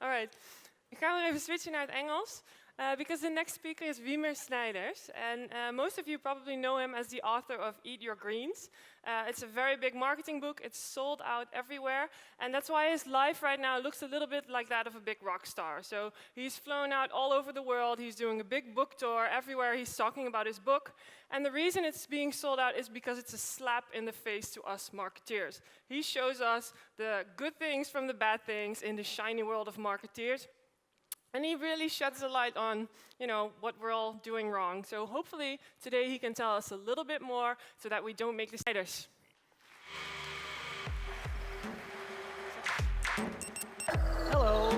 Alright, ik ga weer even switchen naar het Engels. Because the next speaker is Wiemer Snijders. And most of you probably know him as the author of Eat Your Greens. It's a very big marketing book. It's sold out everywhere. And that's why his life right now looks a little bit like that of a big rock star. So he's flown out all over the world. He's doing a big book tour. Everywhere he's talking about his book. And the reason it's being sold out is because it's a slap in the face to us marketeers. He shows us the good things from the bad things in the shiny world of marketeers. And he really sheds the light on, what we're all doing wrong. So hopefully today he can tell us a little bit more so that we don't make the Snijders. Hello.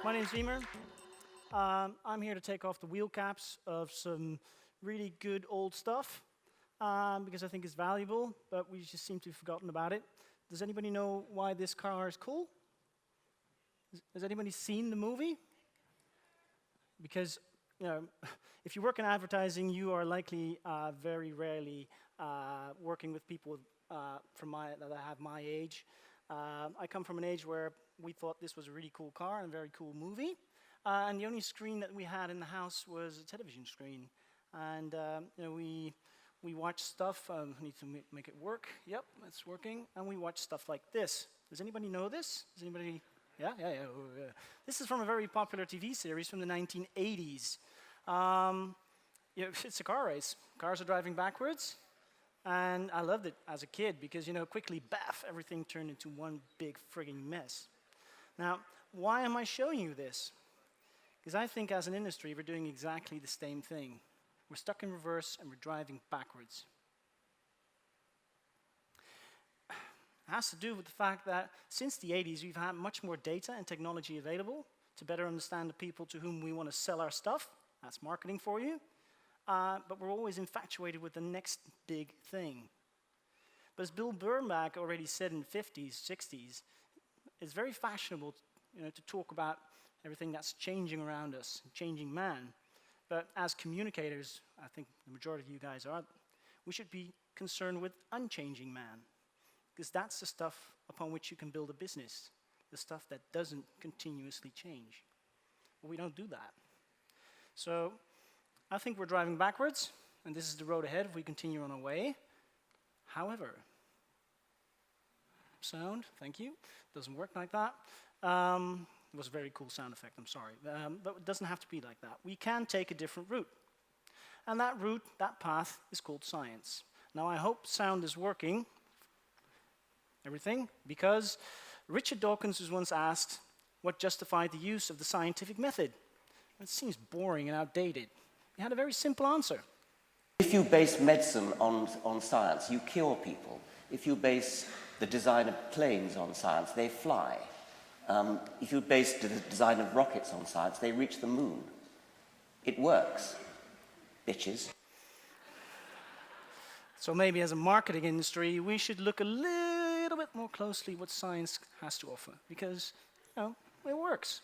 My name's Wiemer. I'm here to take off the wheel caps of some really good old stuff because I think it's valuable, but we just seem to have forgotten about it. Does anybody know why this car is cool? Has anybody seen the movie? Because if you work in advertising, you are likely very rarely working with people that have my age. I come from an age where we thought this was a really cool car and a very cool movie. And the only screen that we had in the house was a television screen. And we watch stuff. We need to make it work. Yep, it's working. And we watch stuff like this. Does anybody know this? Does anybody? Yeah. This is from a very popular TV series from the 1980s. It's a car race. Cars are driving backwards. And I loved it as a kid because, quickly, baff, everything turned into one big frigging mess. Now, why am I showing you this? Because I think as an industry, we're doing exactly the same thing. We're stuck in reverse and we're driving backwards. It has to do with the fact that since the 80s, we've had much more data and technology available to better understand the people to whom we want to sell our stuff. That's marketing for you. But we're always infatuated with the next big thing. But as Bill Bernbach already said in the 50s, 60s, it's very fashionable to talk about everything that's changing around us, changing man. But as communicators, I think the majority of you guys are, we should be concerned with unchanging man. Because that's the stuff upon which you can build a business, the stuff that doesn't continuously change. But we don't do that. So I think we're driving backwards, and this is the road ahead if we continue on our way. However, sound, thank you, doesn't work like that. It was a very cool sound effect, I'm sorry. But it doesn't have to be like that. We can take a different route. And that route, that path, is called science. Now I hope sound is working, everything, because Richard Dawkins was once asked what justified the use of the scientific method. It seems boring and outdated. He had a very simple answer. If you base medicine on science, you cure people. If you base the design of planes on science, they fly. If you base the design of rockets on science, they reach the moon. It works, bitches. So maybe as a marketing industry, we should look a little bit more closely what science has to offer, because, it works.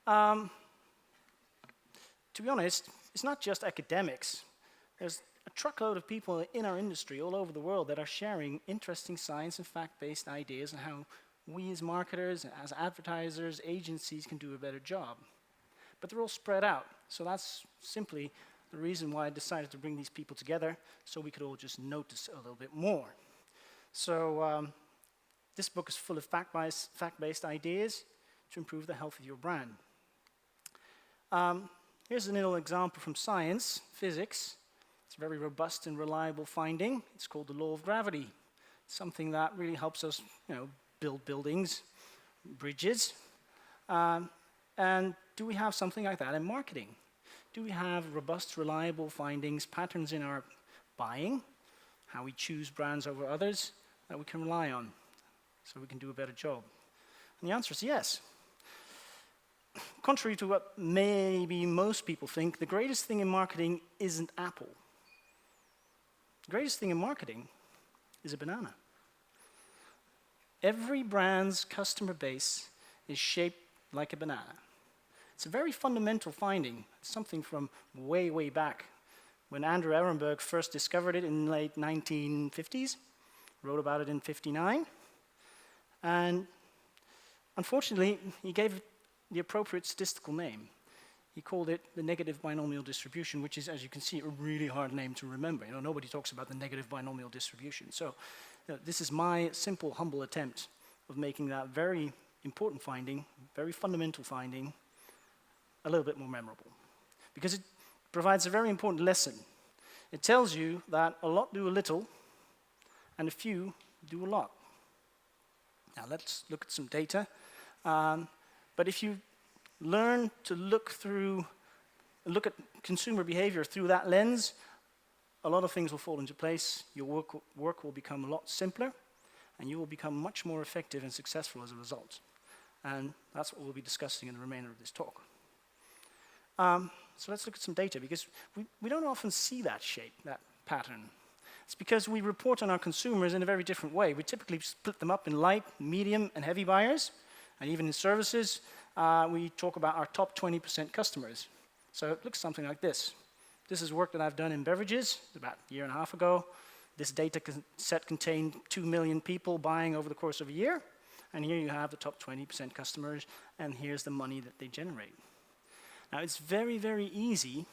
Now, to be honest, it's not just academics. There's a truckload of people in our industry all over the world that are sharing interesting science and fact-based ideas on how we as marketers, as advertisers, agencies can do a better job. But they're all spread out. So that's simply the reason why I decided to bring these people together, so we could all just notice a little bit more. So this book is full of fact-based ideas to improve the health of your brand. Here's a little example from science, physics. It's a very robust and reliable finding. It's called the law of gravity. It's something that really helps us, build buildings, bridges. And do we have something like that in marketing? Do we have robust, reliable findings, patterns in our buying, how we choose brands over others that we can rely on so we can do a better job? And the answer is yes. Contrary to what maybe most people think, the greatest thing in marketing isn't Apple. The greatest thing in marketing is a banana. Every brand's customer base is shaped like a banana. It's a very fundamental finding, something from way, way back when Andrew Ehrenberg first discovered it in the late 1950s, wrote about it in '59. And unfortunately, he gave it the appropriate statistical name. He called it the negative binomial distribution, which is, as you can see, a really hard name to remember. Nobody talks about the negative binomial distribution. So this is my simple, humble attempt of making that very important finding, very fundamental finding, a little bit more memorable. Because it provides a very important lesson. It tells you that a lot do a little, and a few do a lot. Now let's look at some data. But if you learn to look at consumer behavior through that lens, a lot of things will fall into place. Your work will become a lot simpler, and you will become much more effective and successful as a result. And that's what we'll be discussing in the remainder of this talk. So let's look at some data, because we don't often see that shape, that pattern. It's because we report on our consumers in a very different way. We typically split them up in light, medium, and heavy buyers. And even in services, we talk about our top 20% customers. So it looks something like this. This is work that I've done in beverages about a year and a half ago. This data set contained 2 million people buying over the course of a year. And here you have the top 20% customers, and here's the money that they generate. Now, it's very, very easy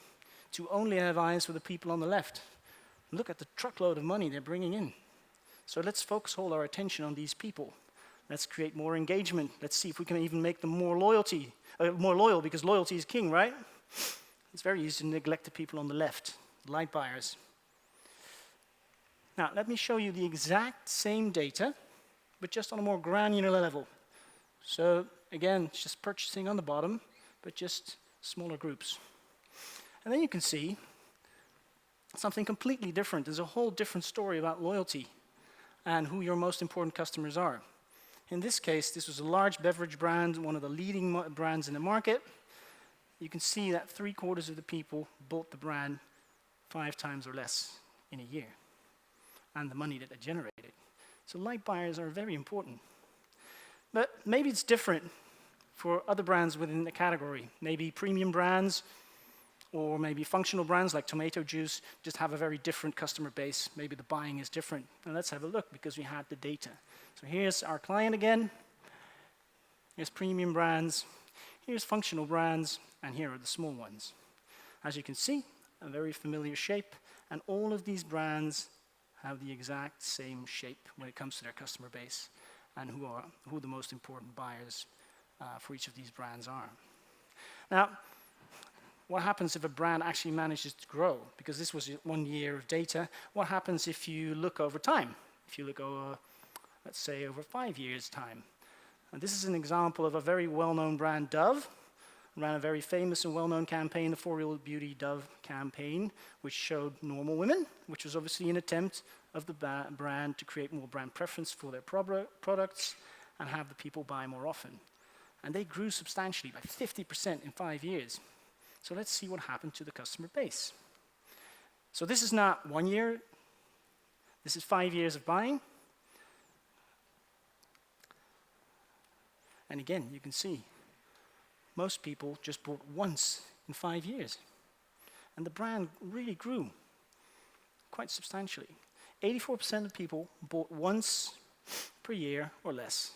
to only have eyes for the people on the left. Look at the truckload of money they're bringing in. So let's focus all our attention on these people. Let's create more engagement. Let's see if we can even make them more loyal, because loyalty is king, right? It's very easy to neglect the people on the left, light buyers. Now, let me show you the exact same data, but just on a more granular level. So again, it's just purchasing on the bottom, but just smaller groups. And then you can see something completely different. There's a whole different story about loyalty and who your most important customers are. In this case, this was a large beverage brand, one of the leading brands in the market. You can see that 3/4 of the people bought the brand 5 times or less in a year, and the money that they generated. So light buyers are very important. But maybe it's different for other brands within the category. Maybe premium brands, or maybe functional brands like tomato juice just have a very different customer base. Maybe the buying is different. And let's have a look, because we had the data. So here's our client again. Here's premium brands. Here's functional brands. And here are the small ones. As you can see, a very familiar shape. And all of these brands have the exact same shape when it comes to their customer base and who the most important buyers for each of these brands are. Now, what happens if a brand actually manages to grow? Because this was 1 year of data. What happens if you look over time? If you look over, let's say, over 5 years' time. And this is an example of a very well-known brand, Dove. Ran a very famous and well-known campaign, the For Real Beauty Dove campaign, which showed normal women, which was obviously an attempt of the brand to create more brand preference for their products and have the people buy more often. And they grew substantially by 50% in 5 years. So let's see what happened to the customer base. So this is not 1 year. This is 5 years of buying. And again, you can see most people just bought once in 5 years. And the brand really grew quite substantially. 84% of people bought once per year or less.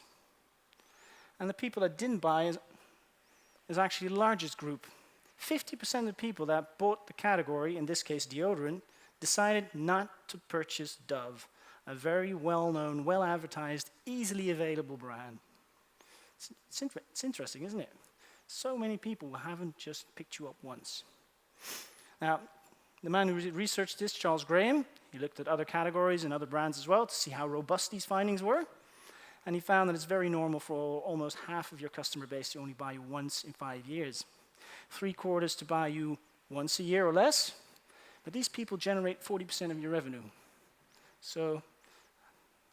And the people that didn't buy is actually the largest group. 50% of people that bought the category, in this case deodorant, decided not to purchase Dove, a very well-known, well-advertised, easily available brand. It's interesting, isn't it? So many people haven't just picked you up once. Now, the man who researched this, Charles Graham, he looked at other categories and other brands as well to see how robust these findings were. And he found that it's very normal for almost half of your customer base to only buy you once in 5 years. 3/4 to buy you once a year or less. But these people generate 40% of your revenue. So,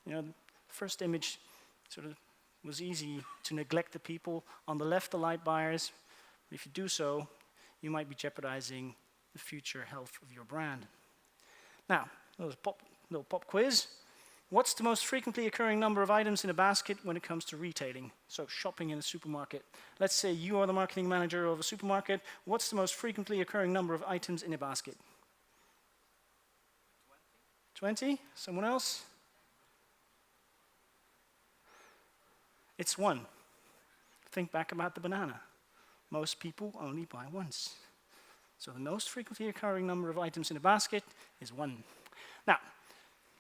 the first image sort of was easy to neglect the people on the left, the light buyers. If you do so, you might be jeopardizing the future health of your brand. Now, a little pop quiz. What's the most frequently occurring number of items in a basket when it comes to retailing? So shopping in a supermarket. Let's say you are the marketing manager of a supermarket. What's the most frequently occurring number of items in a basket? 20? Someone else? It's 1. Think back about the banana. Most people only buy once. So the most frequently occurring number of items in a basket is 1. Now,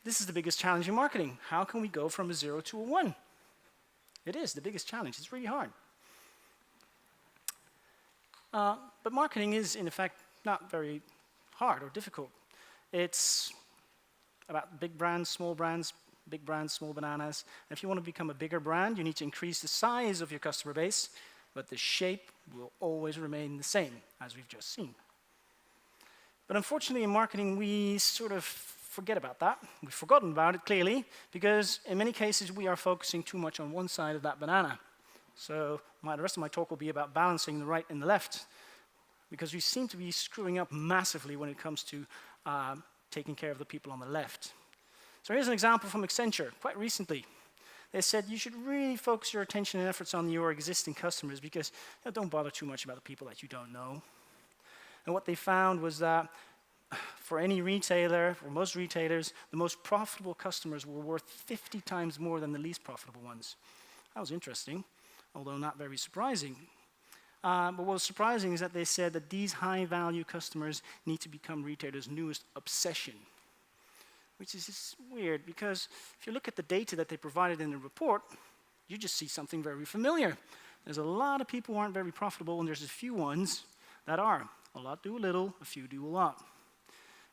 this is the biggest challenge in marketing. How can we go from a 0 to a 1? It is the biggest challenge. It's really hard. But marketing is, in effect, not very hard or difficult. It's about big brands, big brands, small bananas. And if you want to become a bigger brand, you need to increase the size of your customer base, but the shape will always remain the same, as we've just seen. But unfortunately, in marketing, we sort of forget about that. We've forgotten about it, clearly, because in many cases, we are focusing too much on one side of that banana. So the rest of my talk will be about balancing the right and the left, because we seem to be screwing up massively when it comes to taking care of the people on the left. So here's an example from Accenture, quite recently. They said you should really focus your attention and efforts on your existing customers because don't bother too much about the people that you don't know. And what they found was that for any retailer, for most retailers, the most profitable customers were worth 50 times more than the least profitable ones. That was interesting, although not very surprising. But what was surprising is that they said that these high-value customers need to become retailers' newest obsession, which is just weird because if you look at the data that they provided in the report, you just see something very familiar. There's a lot of people who aren't very profitable, and there's a few ones that are. A lot do a little, a few do a lot.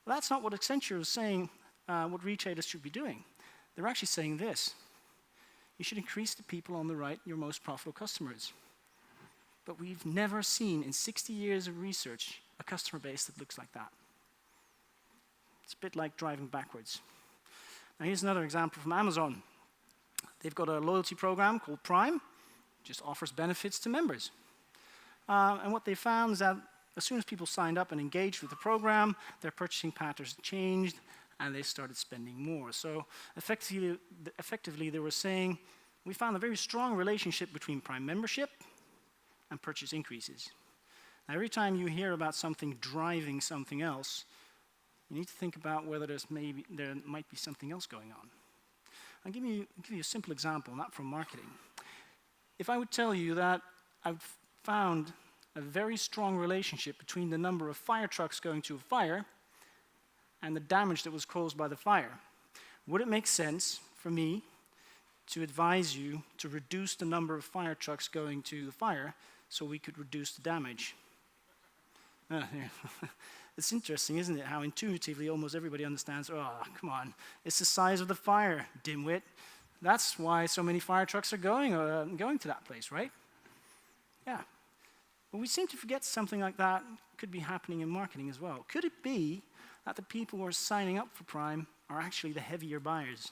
Well, that's not what Accenture is saying what retailers should be doing. They're actually saying this. You should increase the people on the right, your most profitable customers. But we've never seen in 60 years of research a customer base that looks like that. It's a bit like driving backwards. Now here's another example from Amazon. They've got a loyalty program called Prime, just offers benefits to members. And what they found is that as soon as people signed up and engaged with the program, their purchasing patterns changed and they started spending more. So effectively they were saying, we found a very strong relationship between Prime membership and purchase increases. Now, every time you hear about something driving something else, you need to think about whether there might be something else going on. I'll give you a simple example, not from marketing. If I would tell you that I've found a very strong relationship between the number of fire trucks going to a fire and the damage that was caused by the fire, would it make sense for me to advise you to reduce the number of fire trucks going to the fire so we could reduce the damage? It's interesting, isn't it, how intuitively almost everybody understands, oh, come on, it's the size of the fire, dimwit. That's why so many fire trucks are going to that place, right? Yeah. But we seem to forget something like that could be happening in marketing as well. Could it be that the people who are signing up for Prime are actually the heavier buyers?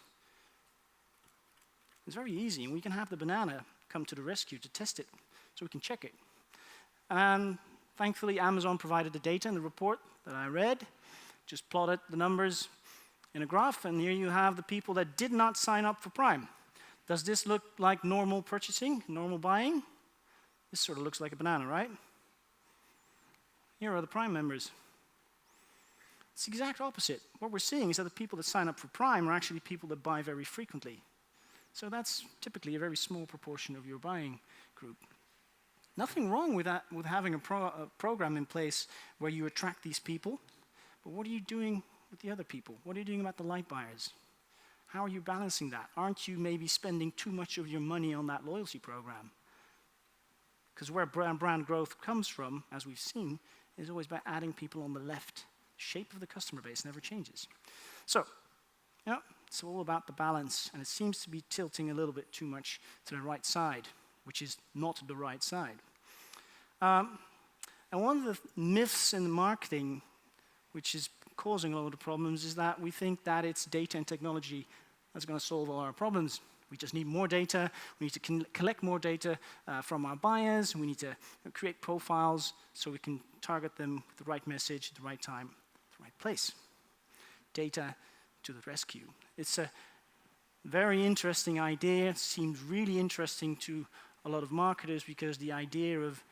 It's very easy, and we can have the banana come to the rescue to test it, so we can check it. And thankfully, Amazon provided the data in the report that I read, just plotted the numbers in a graph, and here you have the people that did not sign up for Prime. Does this look like normal purchasing, normal buying? This sort of looks like a banana, right? Here are the Prime members. It's the exact opposite. What we're seeing is that the people that sign up for Prime are actually people that buy very frequently. So that's typically a very small proportion of your buying group. Nothing wrong with that, with having a program in place where you attract these people, but what are you doing with the other people? What are you doing about the light buyers? How are you balancing that? Aren't you maybe spending too much of your money on that loyalty program? Because where brand growth comes from, as we've seen, is always by adding people on the left. The shape of the customer base never changes. So, it's all about the balance, and it seems to be tilting a little bit too much to the right side, which is not the right side. And one of the myths in marketing, which is causing a lot of problems, is that we think that it's data and technology that's going to solve all our problems. We just need more data. We need to collect more data from our buyers. We need to create profiles so we can target them with the right message, at the right time, the right place. Data to the rescue. It's a very interesting idea. It seems really interesting to a lot of marketers because the idea of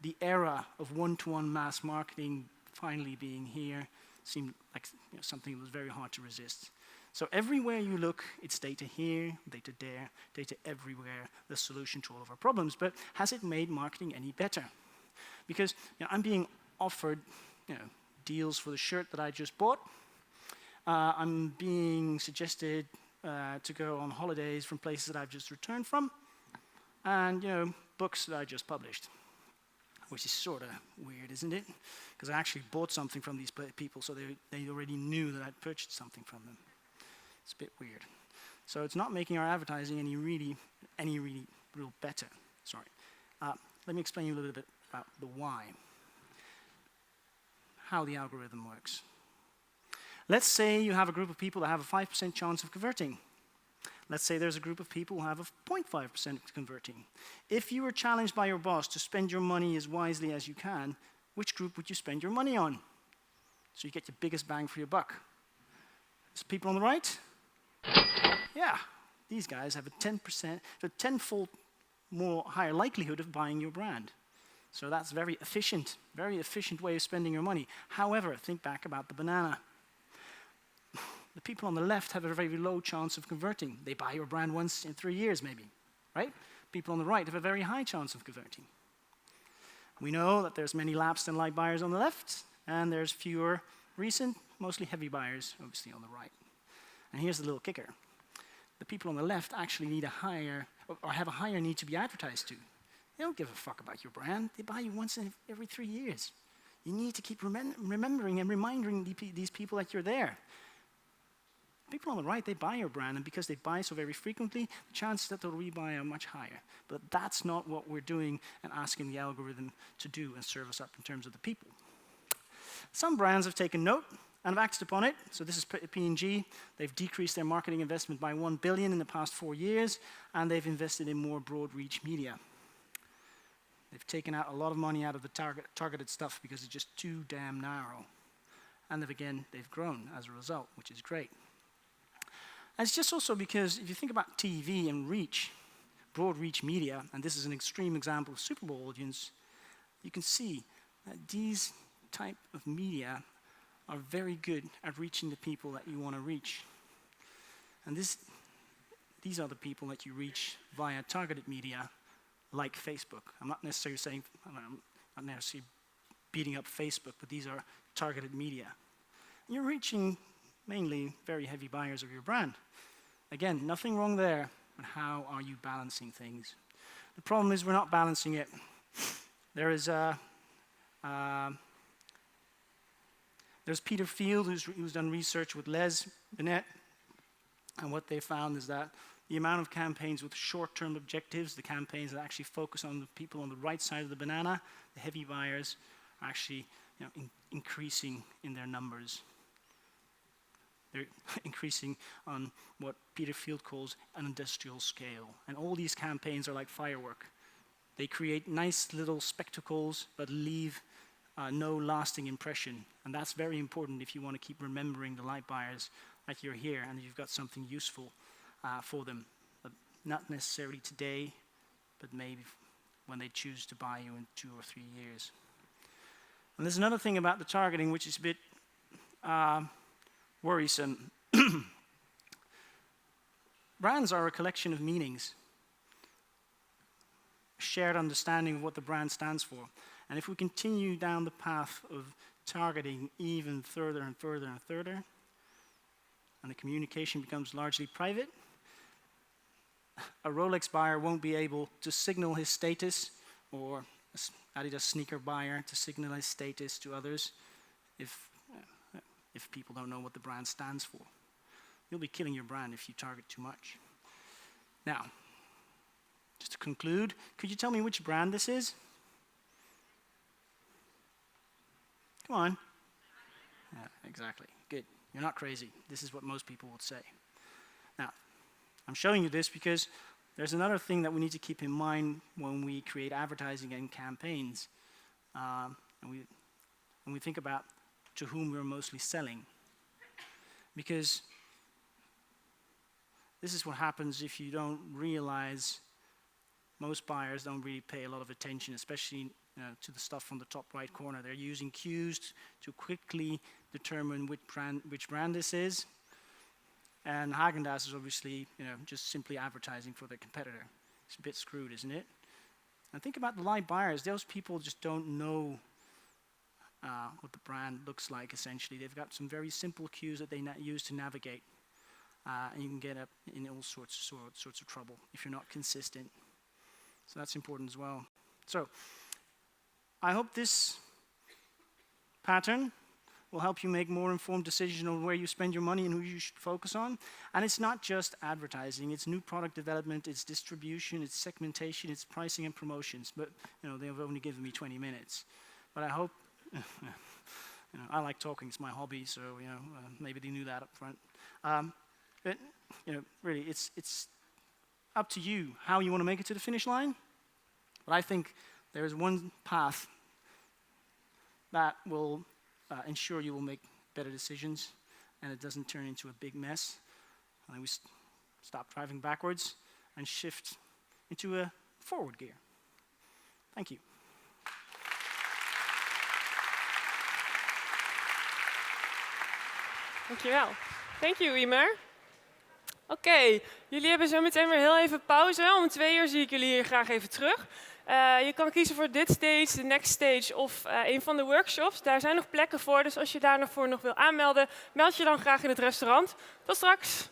the era of one-to-one mass marketing finally being here seemed like something that was very hard to resist. So everywhere you look, it's data here, data there, data everywhere, the solution to all of our problems. But has it made marketing any better? Because I'm being offered deals for the shirt that I just bought. I'm being suggested to go on holidays from places that I've just returned from, and books that I just published, which is sort of weird, isn't it? Because I actually bought something from these people, so they already knew that I'd purchased something from them. It's a bit weird. So it's not making our advertising any really real better. Sorry. Let me explain you a little bit about the why. How the algorithm works. Let's say you have a group of people that have a 5% chance of converting. Let's say there's a group of people who have a 0.5% converting. If you were challenged by your boss to spend your money as wisely as you can, which group would you spend your money on? So you get your biggest bang for your buck. There's people on the right? Yeah, these guys have a 10%, so 10-fold more higher likelihood of buying your brand. So that's very efficient way of spending your money. However, think back about the banana. The people on the left have a very low chance of converting. They buy your brand once in 3 years, maybe, right? People on the right have a very high chance of converting. We know that there's many lapsed and light buyers on the left, and there's fewer recent, mostly heavy buyers, obviously, on the right. And here's the little kicker. The people on the left actually need a higher, or have a higher need to be advertised to. They don't give a fuck about your brand. They buy you once every 3 years. You need to keep remembering and reminding these people that you're there. People on the right, they buy your brand, and because they buy so very frequently, the chances that they'll rebuy are much higher. But that's not what we're doing and asking the algorithm to do and serve us up in terms of the people. Some brands have taken note and have acted upon it. So this is P&G. They've decreased their marketing investment by $1 billion in the past 4 years, and they've invested in more broad reach media. They've taken out a lot of money out of the targeted stuff because it's just too damn narrow. And they've grown as a result, which is great. And it's just also because if you think about TV and reach, broad reach media, and this is an extreme example of Super Bowl audience, you can see that these type of media are very good at reaching the people that you want to reach. And these are the people that you reach via targeted media like Facebook. I'm not necessarily beating up Facebook, but these are targeted media. And you're reaching mainly very heavy buyers of your brand. Again, nothing wrong there, but how are you balancing things? The problem is we're not balancing it. There's Peter Field, who's done research with Les Binet, and what they found is that the amount of campaigns with short-term objectives, the campaigns that actually focus on the people on the right side of the banana, the heavy buyers, are actually increasing in their numbers. They're increasing on what Peter Field calls an industrial scale. And all these campaigns are like firework. They create nice little spectacles, but leave no lasting impression. And that's very important if you want to keep remembering the light buyers that you're here and you've got something useful for them. But not necessarily today, but maybe when they choose to buy you in 2 or 3 years. And there's another thing about the targeting which is a bit worrisome. Brands are a collection of meanings, a shared understanding of what the brand stands for. And if we continue down the path of targeting even further and further and further, and the communication becomes largely private, a Rolex buyer won't be able to signal his status, or an Adidas sneaker buyer to signal his status to others if people don't know what the brand stands for. You'll be killing your brand if you target too much. Now, just to conclude, could you tell me which brand this is? Come on. Yeah, exactly. Good. You're not crazy. This is what most people would say. Now, I'm showing you this because there's another thing that we need to keep in mind when we create advertising and campaigns. And we think about to whom we're mostly selling. Because this is what happens if you don't realize most buyers don't really pay a lot of attention, especially to the stuff from the top right corner. They're using cues to quickly determine which brand this is. And Häagen-Dazs is obviously, just simply advertising for their competitor. It's a bit screwed, isn't it? And think about the light buyers. Those people just don't know what the brand looks like, essentially. They've got some very simple cues that they use to navigate. And you can get up in all sorts of trouble if you're not consistent. So that's important as well. So I hope this pattern will help you make more informed decisions on where you spend your money and who you should focus on. And it's not just advertising, it's new product development, it's distribution, it's segmentation, it's pricing and promotions. But they've only given me 20 minutes. But I hope, I like talking, it's my hobby, so maybe they knew that up front. But really, it's up to you how you want to make it to the finish line. But I think there is one path that will ensure you will make better decisions and it doesn't turn into a big mess. And we stop driving backwards and shift into a forward gear. Thank you. Dankjewel. Thank you, Wiemer. Oké, jullie hebben zo meteen weer heel even pauze. Om 2 uur zie ik jullie hier graag even terug. Je kan kiezen voor dit stage, de next stage of een van de workshops. Daar zijn nog plekken voor, dus als je daar nog voor wil aanmelden, meld je dan graag in het restaurant. Tot straks!